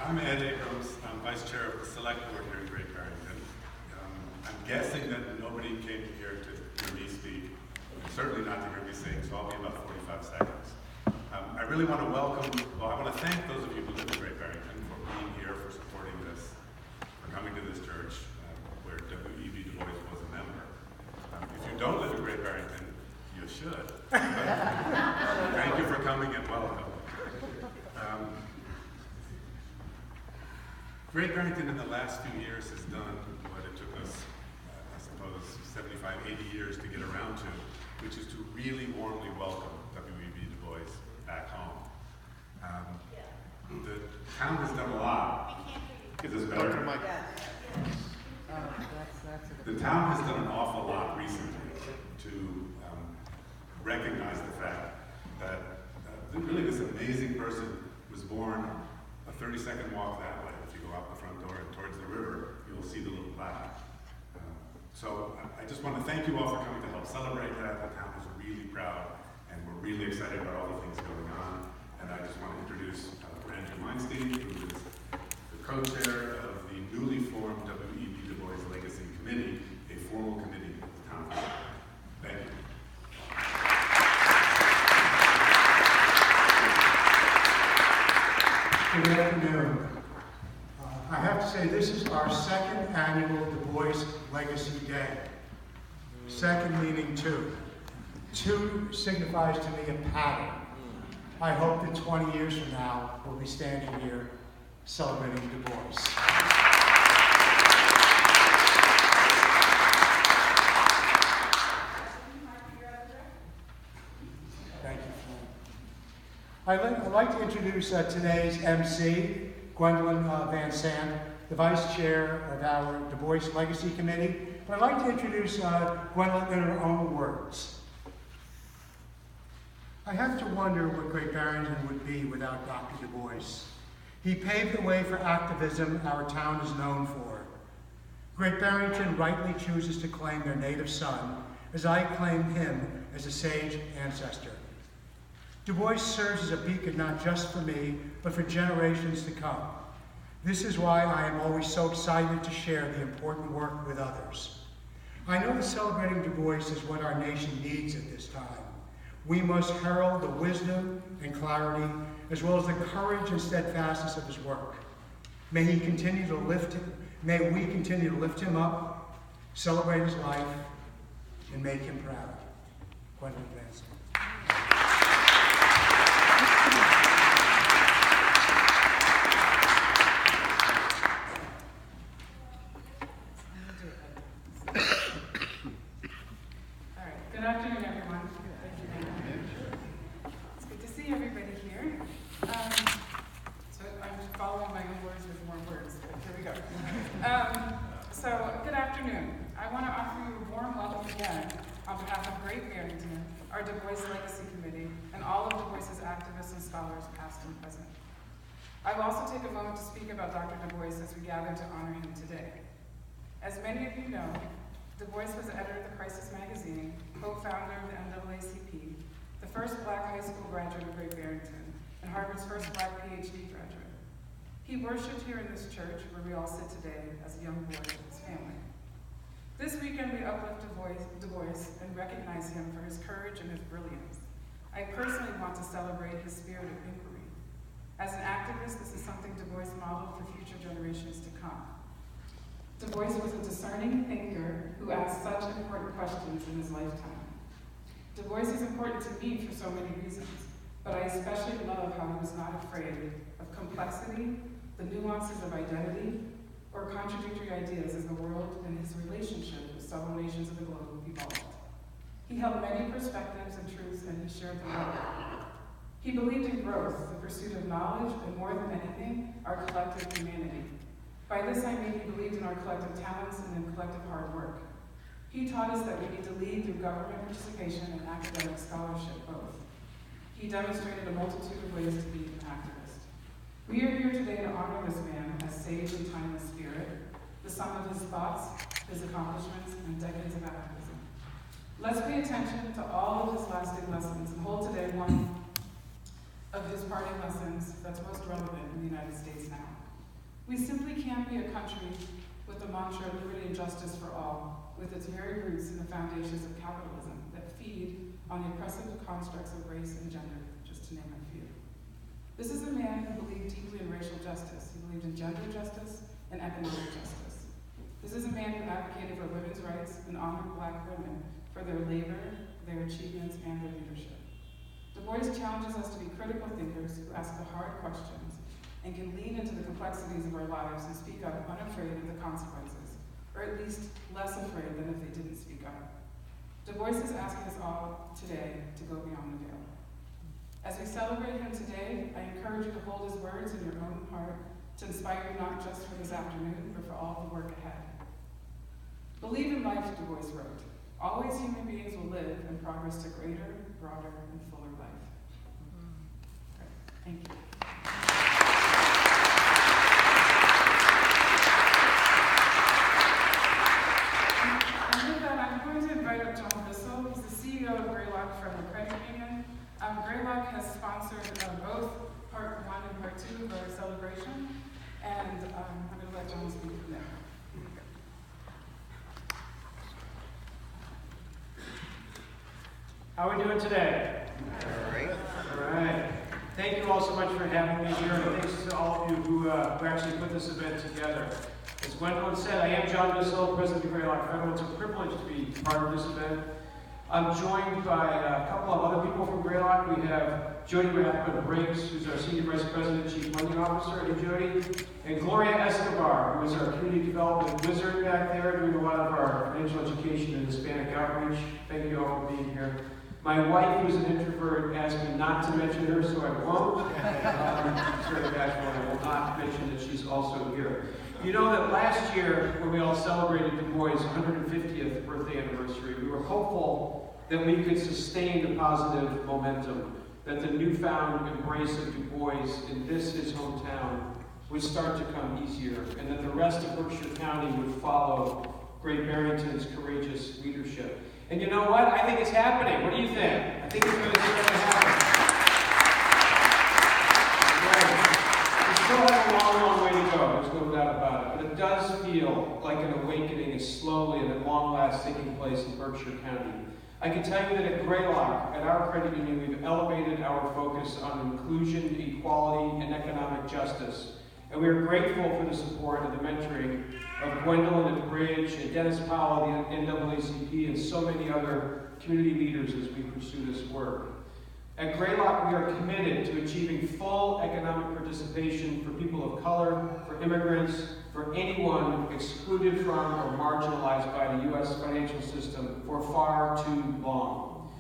I'm Ed Abrams. I'm Vice Chair of the Select Board here in Great Barrington. I'm guessing that nobody came here to hear me speak, certainly not to hear me sing, so I'll be about 45 seconds. I really want to I want to thank those of you who live in Great Barrington for being here, for supporting this, for coming to this church where W.E.B. Du Bois was a member. If you don't live in Great Barrington, you should. Thank you for coming and welcome. Great Barrington in the last few years has done what it took us, I suppose, 75, 80 years to get around to, which is to really warmly welcome W.E.B. Du Bois back home. The town has done a lot. Is this better? The town has done an awful lot recently to recognize the fact that really this amazing person was born a 30-second walk that way. If you go out the front door and towards the river, you'll see the little plaque. So I just want to thank you all for coming to help celebrate that. The town is really proud, and we're really excited about all the things going on. And I just want to introduce Andrew Weinstein, who is the co-chair of the newly formed W.E.B. Du Bois Legacy Committee, a formal committee of the town. Thank you. Good afternoon. I have to say this is our second annual Du Bois Legacy Day. Second meaning two. Two signifies to me a pattern. I hope that 20 years from now, we'll be standing here celebrating Du Bois. Thank you, Flynn. I'd like to introduce today's MC, Gwendolyn Van Sant, the Vice Chair of our Du Bois Legacy Committee. But I'd like to introduce Gwendolyn in her own words. I have to wonder what Great Barrington would be without Dr. Du Bois. He paved the way for activism our town is known for. Great Barrington rightly chooses to claim their native son, as I claim him as a sage ancestor. Du Bois serves as a beacon not just for me, but for generations to come. This is why I am always so excited to share the important work with others. I know that celebrating Du Bois is what our nation needs at this time. We must herald the wisdom and clarity, as well as the courage and steadfastness of his work. May we continue to lift him up, celebrate his life, and make him proud. Gwendolyn Van Sant. Good afternoon, everyone. It's good to see everybody here. So I'm following my own words with more words, but here we go. So good afternoon. I want to offer you a warm welcome again on behalf of Great Barrington, our Du Bois Legacy Committee, and all of Du Bois's activists and scholars, past and present. I will also take a moment to speak about Dr. Du Bois as we gather to honor him today. As many of you know, Du Bois was the editor of the Crisis magazine, co-founder of the NAACP, the first black high school graduate of Great Barrington, and Harvard's first black PhD graduate. He worshiped here in this church where we all sit today as a young boy with his family. This weekend we uplift Du Bois and recognize him for his courage and his brilliance. I personally want to celebrate his spirit of inquiry. As an activist, this is something Du Bois modeled for future generations to come. Du Bois was a discerning thinker who asked such important questions in his lifetime. Du Bois is important to me for so many reasons, but I especially love how he was not afraid of complexity, the nuances of identity, or contradictory ideas as the world and his relationship with several nations of the globe evolved. He held many perspectives and truths, and he shared them all. He believed in growth, the pursuit of knowledge, and more than anything, our collective humanity. By this I mean he believed in our collective talents and in collective hard work. He taught us that we need to lead through government participation and academic scholarship both. He demonstrated a multitude of ways to be an activist. We are here today to honor this man as sage and timeless spirit, the sum of his thoughts, his accomplishments, and decades of activism. Let's pay attention to all of his lasting lessons and hold today one of his parting lessons that's most relevant in the United States now. We simply can't be a country with the mantra of liberty and justice for all, with its very roots in the foundations of capitalism that feed on the oppressive constructs of race and gender, just to name a few. This is a man who believed deeply in racial justice. He believed in gender justice and economic justice. This is a man who advocated for women's rights and honored Black women for their labor, their achievements, and their leadership. Du Bois challenges us to be critical thinkers who ask the hard questions and can lean into the complexities of our lives and speak up unafraid of the consequences, or at least less afraid than if they didn't speak up. Du Bois is asking us all today to go beyond the veil. As we celebrate him today, I encourage you to hold his words in your own heart to inspire you not just for this afternoon, but for all the work ahead. Believe in life, Du Bois wrote. Always human beings will live and progress to greater, broader, and fuller life. Great. Thank you. And with that, I'm going to invite up John Bissell. He's the CEO of Greylock Federal Credit Union. Greylock has sponsored both Part 1 and Part 2 of our celebration, and I'm going to let John speak from there. How are we doing today? All right. All right. Thank you all so much for having me here, and thanks to all of you who actually put this event together. As Gwendolyn said, I am John Bissell, President of Greylock Federal. It's a privilege to be part of this event. I'm joined by a couple of other people from Greylock. We have Jody Rathbun-Briggs, who's our Senior Vice President, Chief Lending Officer. Hey, Jody. And Gloria Escobar, who is our Community Development Wizard back there, doing a lot of our financial education and Hispanic outreach. Thank you all for being here. My wife, who's an introvert, asked me not to mention her, so I won't. She's very bashful, I will not mention that she's also here. You know that last year, when we all celebrated Du Bois' 150th birthday anniversary, we were hopeful that we could sustain the positive momentum, that the newfound embrace of Du Bois in this, his hometown, would start to come easier, and that the rest of Berkshire County would follow Great Barrington's courageous leadership. And you know what? I think it's happening. What do you think? I think it's going to start to happen. We still have a long, long way to go. There's no doubt about it. But it does feel like an awakening is slowly and at long last taking place in Berkshire County. I can tell you that at Greylock, at our credit union, we've elevated our focus on inclusion, equality, and economic justice. And we are grateful for the support and the mentoring of Gwendolyn at Bridge, and Dennis Powell, the NAACP, and so many other community leaders as we pursue this work. At Greylock, we are committed to achieving full economic participation for people of color, for immigrants, for anyone excluded from or marginalized by the U.S. financial system for far too long.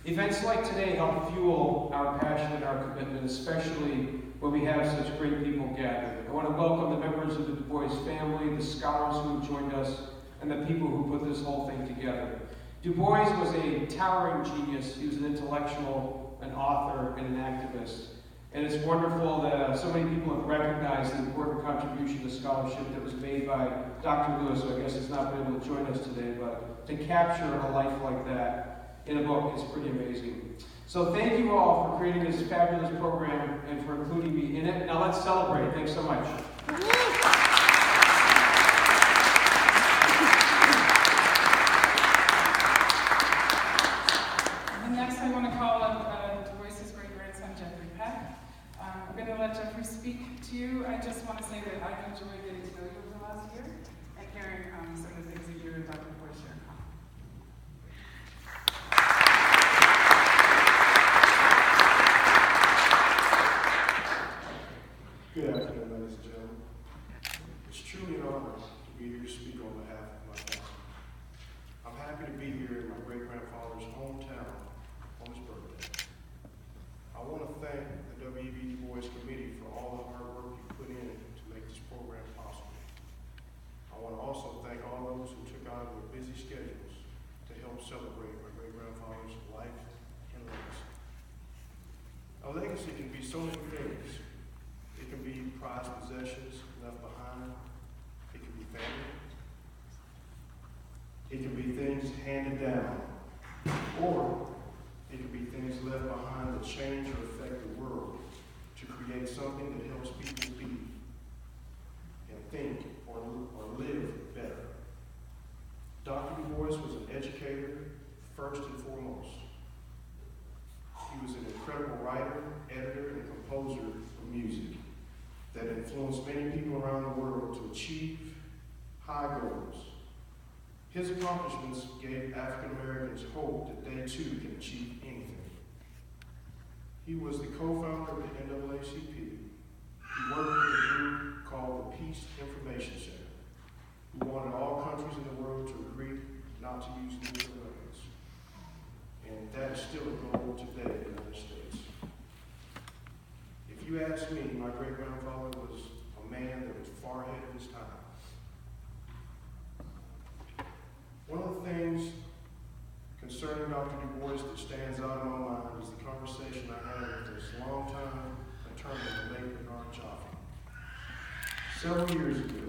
Events like today help fuel our passion and our commitment, especially when we have such great people gathered. I want to welcome the members of the Du Bois family, the scholars who have joined us, and the people who put this whole thing together. Du Bois was a towering genius. He was an intellectual, an author, and an activist. And it's wonderful that so many people have recognized the important contribution to scholarship that was made by Dr. Lewis, who I guess has not been able to join us today, but to capture a life like that in a book is pretty amazing. So thank you all for creating this fabulous program and for including me in it. Now let's celebrate. Thanks so much. And next I want to call up Du Bois' great-grandson, Jeffrey Peck. I'm going to let Jeffrey speak to you. I just want to say that I've enjoyed getting to know you over the last year and hearing some of the things that you're about Du Bois share in common. Good afternoon, ladies and gentlemen. It's truly an honor to be here to speak on behalf of my family. I'm happy to be here in my great-grandfather's hometown on his birthday. I want to thank the W.E.B. Du Bois Committee for all the hard work you put in to make this program possible. I want to also thank all those who took out of their busy schedules to help celebrate my great-grandfather's life and legacy. A legacy can be so many things. It can be prized possessions left behind. It can be family. It can be things handed down. Or it can be things left behind that change or affect the world to create something that helps people be. influenced many people around the world to achieve high goals. His accomplishments gave African Americans hope that they too can achieve anything. He was the co-founder of the NAACP. He worked with a group called the Peace Information Center, who wanted all countries in the world to agree not to use nuclear weapons. And that is still a goal today in the United States. If you ask me, my great-grandfather was a man that was far ahead of his time. One of the things concerning Dr. Du Bois that stands out in my mind is the conversation I had with this longtime attorney, the late Bernard Jaffe. Several years ago,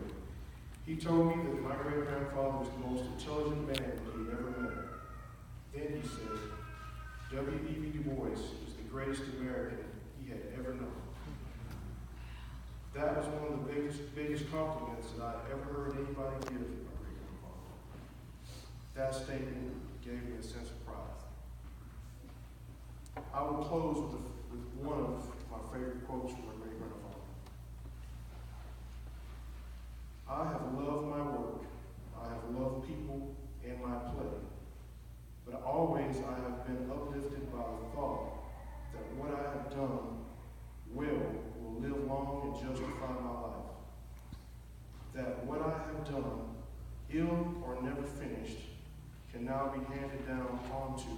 he told me that my great-grandfather was the most intelligent man that he'd ever met. Then he said, W.E.B. Du Bois was the greatest American he had ever known. That was one of the biggest compliments that I'd ever heard anybody give my great-grandfather. That statement gave me a sense of pride. I will close with one of my favorite quotes from my great-grandfather. I have loved my work, I have loved people and my play, but always I have been uplifted by the thought that what I have done will live long and justify my life. That what I have done, ill or never finished, can now be handed down onto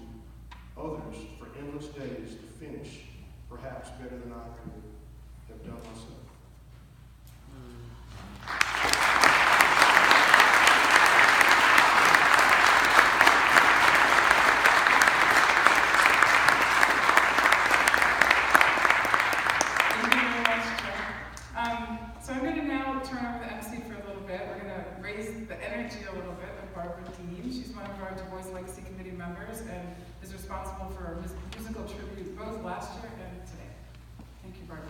others for endless days to finish, perhaps better than I could have done myself. So I'm going to now turn over the MC for a little bit. We're going to raise the energy a little bit with Barbara Dean. She's one of our Du Bois Legacy Committee members and is responsible for our musical tribute both last year and today. Thank you, Barbara.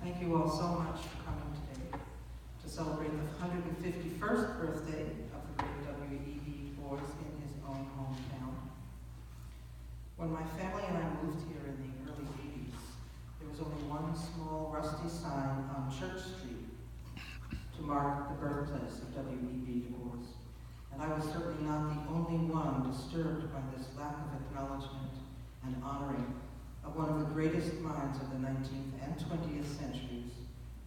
Thank you all so much for coming today to celebrate the 151st birthday of the great W.E.B. Du Bois in his own hometown. When my family and I moved here in the early 80s, there was only one small rusty sign on Church Street to mark the birthplace of W.E.B. Du Bois. And I was certainly not the only one disturbed by this lack of acknowledgement and honoring of one of the greatest minds of the 19th and 20th centuries,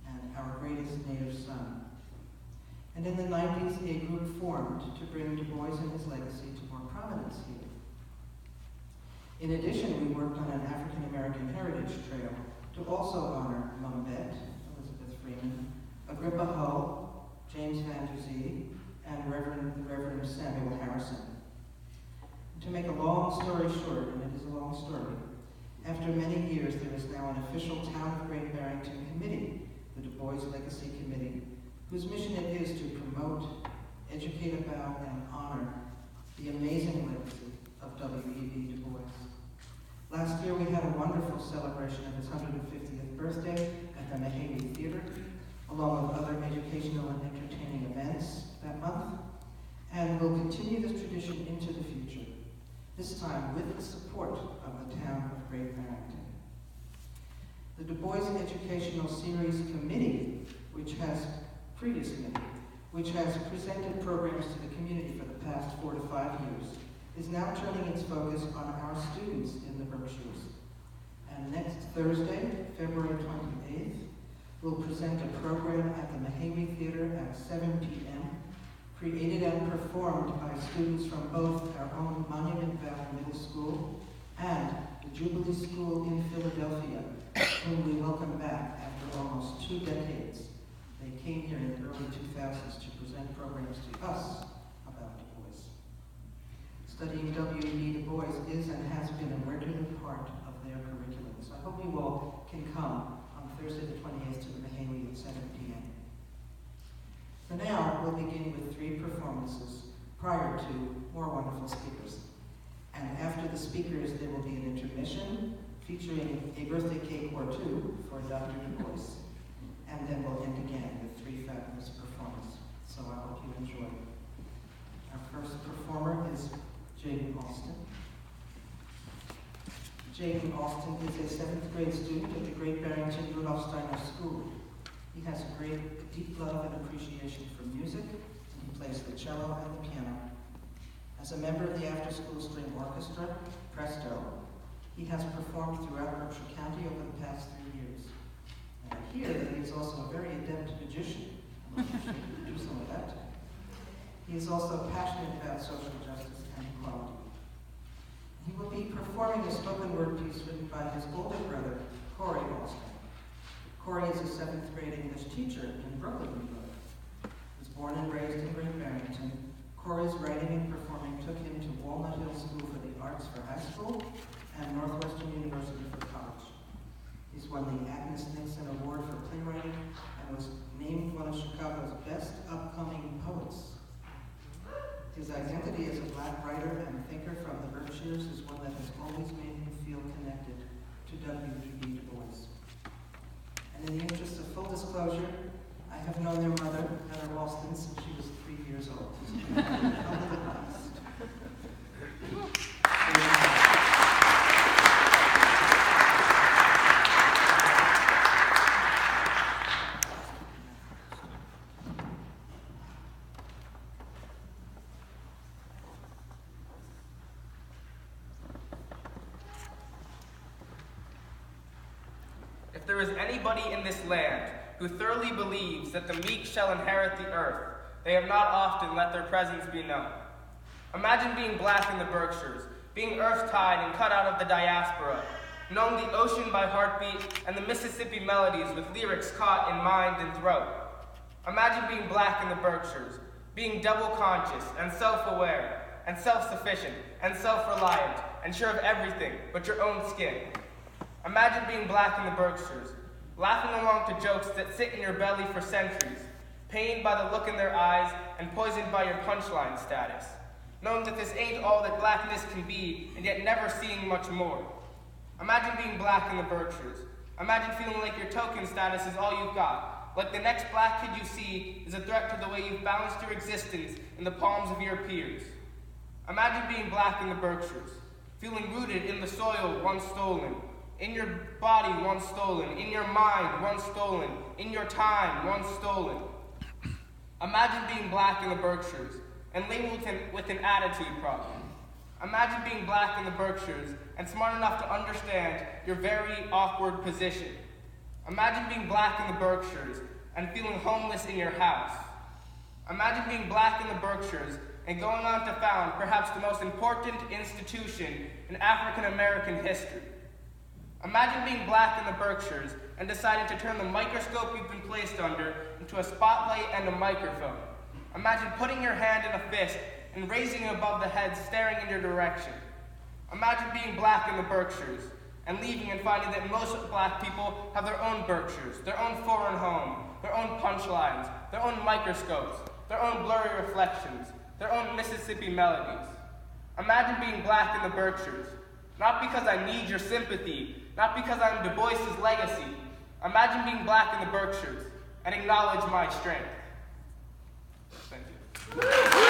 and our greatest native son. And in the 90s, a group formed to bring Du Bois and his legacy to more prominence here. In addition, we worked on an African American heritage trail to also honor Mum Bet, Elizabeth Freeman, Agrippa Hull, James Van Der Zee, and the Reverend Samuel Harrison. To make a long story short, and it is a long story, after many years, there is now an official Town of Great Barrington Committee, the Du Bois Legacy Committee, whose mission it is to promote, educate about, and honor the amazing legacy of W.E.B. Du Bois. Last year, we had a wonderful celebration of his 150th birthday at the Mahaly Theater, along with other educational and entertaining events that month, and we'll continue this tradition into the future, this time with the support of the Town of Great Barrington. The Du Bois Educational Series Committee, which has presented programs to the community for the past 4 to 5 years, is now turning its focus on our students in the Berkshires. And next Thursday, February 28th, we'll present a program at the Mahaly Theater at 7 p.m., created and performed by students from both our own Monument Valley Middle School and the Jubilee School in Philadelphia, whom we welcome back after almost 2 decades. They came here in the early 2000s to present programs to us about Du Bois. Studying W.E.B. Du Bois is and has been a regular part of their curriculum. So I hope you all can come on Thursday the 28th to the Mahaly at 7 p.m. For now, we'll begin with 3 performances prior to more wonderful speakers. speakers, there will be an intermission featuring a birthday cake or two for Dr. Du Bois, and then we'll end again with 3 fabulous performers. So I hope you enjoy. Our first performer is Jaden Alston. Jaden Alston is a 7th grade student at the Great Barrington Rudolph Steiner School. He has a deep love and appreciation for music, and he plays the cello and the piano. As a member of the after-school string orchestra, Presto, he has performed throughout Berkshire County over the past 3 years. And I hear that he is also a very adept magician. I'm not sure if he could do some of that. He is also passionate about social justice and equality. He will be performing a spoken word piece written by his older brother, Corey Alston. Corey is a 7th grade English teacher in Brooklyn, New York. He was born and raised in Great Barrington. Corey's writing and performing took him to Walnut Hill School for the Arts for high school and Northwestern University for college. He's won the Agnes Nixon Award for playwriting and was named one of Chicago's best upcoming poets. His identity as a Black writer and thinker from the Berkshires is one that has always made him feel connected to W.E.B. Du Bois. And in the interest of full disclosure, I have known their mother, Heather Alston, since she was 3 years old. A little biased. If there is anybody in this land who thoroughly believes that the meek shall inherit the earth, they have not often let their presence be known. Imagine being Black in the Berkshires, being earth-tied and cut out of the diaspora, knowing the ocean by heartbeat and the Mississippi melodies with lyrics caught in mind and throat. Imagine being Black in the Berkshires, being double-conscious and self-aware and self-sufficient and self-reliant and sure of everything but your own skin. Imagine being Black in the Berkshires, laughing along to jokes that sit in your belly for centuries, pained by the look in their eyes and poisoned by your punchline status, knowing that this ain't all that Blackness can be and yet never seeing much more. Imagine being Black in the Berkshires. Imagine feeling like your token status is all you've got, like the next Black kid you see is a threat to the way you've balanced your existence in the palms of your peers. Imagine being Black in the Berkshires, feeling rooted in the soil once stolen, in your body once stolen, in your mind once stolen, in your time once stolen. Imagine being Black in the Berkshires and labeled with an attitude problem. Imagine being Black in the Berkshires and smart enough to understand your very awkward position. Imagine being Black in the Berkshires and feeling homeless in your house. Imagine being Black in the Berkshires and going on to found perhaps the most important institution in African American history. Imagine being Black in the Berkshires and deciding to turn the microscope you've been placed under into a spotlight and a microphone. Imagine putting your hand in a fist and raising it above the head, staring in your direction. Imagine being Black in the Berkshires and leaving and finding that most Black people have their own Berkshires, their own foreign home, their own punchlines, their own microscopes, their own blurry reflections, their own Mississippi melodies. Imagine being Black in the Berkshires, not because I need your sympathy, not because I'm Du Bois's legacy. Imagine being Black in the Berkshires and acknowledge my strength. Thank you.